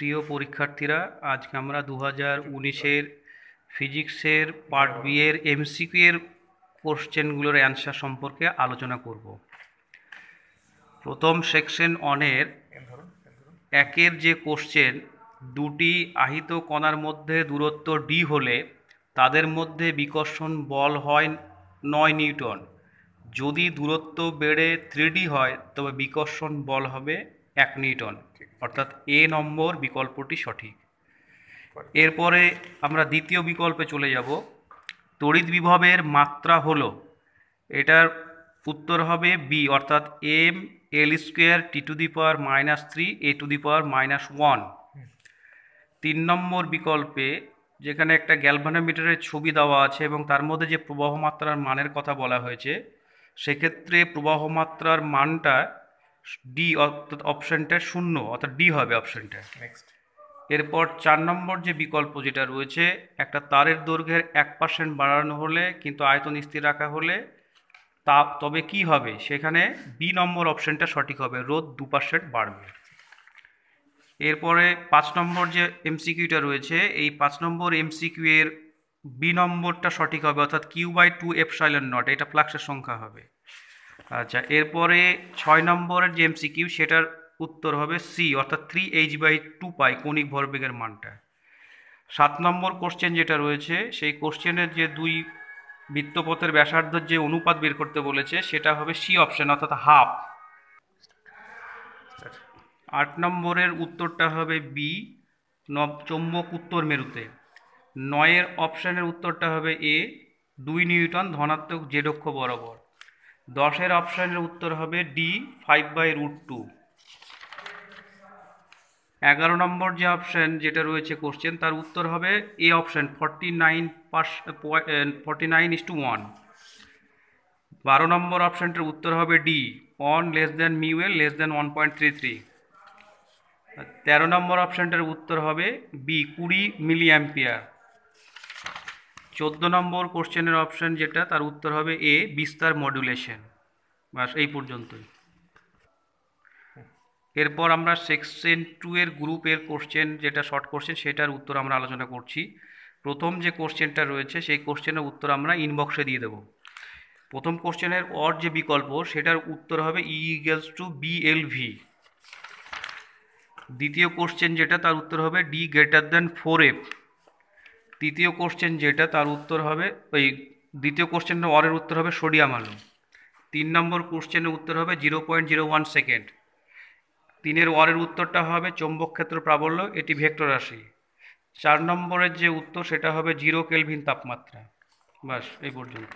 প্রিয় পরীক্ষার্থীরা, আজকে আমরা 2019-এর ফিজিক্সের পার্ট বি এর এমসিকিউ এর কোশ্চেনগুলোর অ্যান্সার সম্পর্কে আলোচনা করব। প্রথম সেকশন অনের একের যে কোশ্চেন, দুটি আহিত কণার মধ্যে দূরত্ব ডি হলে তাদের মধ্যে বিকর্ষণ বল হয় 9 নিউটন। যদি দূরত্ব বেড়ে 3D হয় তবে বিকর্ষণ বল হবে 1 নিউটন, অর্থাৎ এ নম্বর বিকল্পটি সঠিক। এরপরে আমরা দ্বিতীয় বিকল্পে চলে যাব। তড়িৎ বিভবের মাত্রা হলো, এটার উত্তর হবে বি, অর্থাৎ M L square T⁻³ A⁻⁻1। 3 নম্বর বিকল্পে, যেখানে একটা গ্যালভানোমিটারের ছবি দেওয়া আছে এবং তার মধ্যে যে প্রবাহ মাত্রার মানের কথা বলা হয়েছে, সেক্ষেত্রে প্রবাহ মাত্রার মানটা ডি, অর্থাৎ অপশানটা 0, অর্থাৎ ডি হবে অপশানটা। নেক্সট। এরপর 4 নম্বর যে বিকল্প যেটা রয়েছে, একটা তারের দৈর্ঘ্যের 1% বাড়ানো হলে কিন্তু আয়তন স্থির রাখা হলে তবে কি হবে, সেখানে বি নম্বর অপশানটা সঠিক হবে, রোধ 2% বাড়বে। এরপরে 5 নম্বর যে এমসিকিউটা রয়েছে, এই 5 নম্বর এমসিকিউ এর বি নম্বরটা সঠিক হবে, অর্থাৎ Q/2ε0, এটা ফ্লাক্সের সংখ্যা হবে। আচ্ছা, এরপরে 6 নম্বরের যে এমসিকিউ, সেটার উত্তর হবে সি, অর্থাৎ 3h/2π কৌণিক ভরবেগের মানটা। 7 নম্বর কোশ্চেন যেটা রয়েছে, সেই কোশ্চেনের যে দুই বৃত্তপথের ব্যাসার্ধের যে অনুপাত বের করতে বলেছে, সেটা হবে সি অপশন, অর্থাৎ হাফ। 8 নম্বরের উত্তরটা হবে বি, চৌম্বক উত্তর মেরুতে। 9-এর অপশানের উত্তরটা হবে এ, 2 নিউটন ধনাত্মক জেড অক্ষ বরাবর। 10-এর অপশানের উত্তর হবে ডি, 5/√2। 11 নম্বর যে অপশান যেটা রয়েছে কোশ্চেন, তার উত্তর হবে এ অপশান, 49:1। 12 নম্বর অপশানটার উত্তর হবে ডি, 1 μL 1.33। 13 নম্বর অপশানটার উত্তর হবে বি, 20 মিলিঅ্যাম্পিয়ার। 14 নম্বর কোশ্চেনের অপশান যেটা, তার উত্তর হবে এ, বিস্তার মডুলেশন। বাস, এই পর্যন্তই। এরপর আমরা সেকশন 2 এর গ্রুপের কোশ্চেন, যেটা শর্ট কোশ্চেন, সেটার উত্তর আমরা আলোচনা করছি। প্রথম যে কোশ্চেনটা রয়েছে, সেই কোশ্চেনের উত্তর আমরা ইনবক্সে দিয়ে দেবো। প্রথম কোশ্চেনের অর যে বিকল্প, সেটার উত্তর হবে E=BLV। দ্বিতীয় কোশ্চেন যেটা, তার উত্তর হবে D greater than 4F। তৃতীয় কোশ্চেন যেটা, তার উত্তর হবে দ্বিতীয় কোশ্চেনের অরের উত্তর হবে সোডিয়াম আলো। 3 নম্বর কোশ্চেনের উত্তর হবে 0.01 সেকেন্ড। 3-এর অরের উত্তরটা হবে চৌম্বক ক্ষেত্র প্রাবল্য, এটি ভেক্টর রাশি। 4 নম্বরের যে উত্তর, সেটা হবে 0 কেলভিন তাপমাত্রা। বাস, এই পর্যন্ত।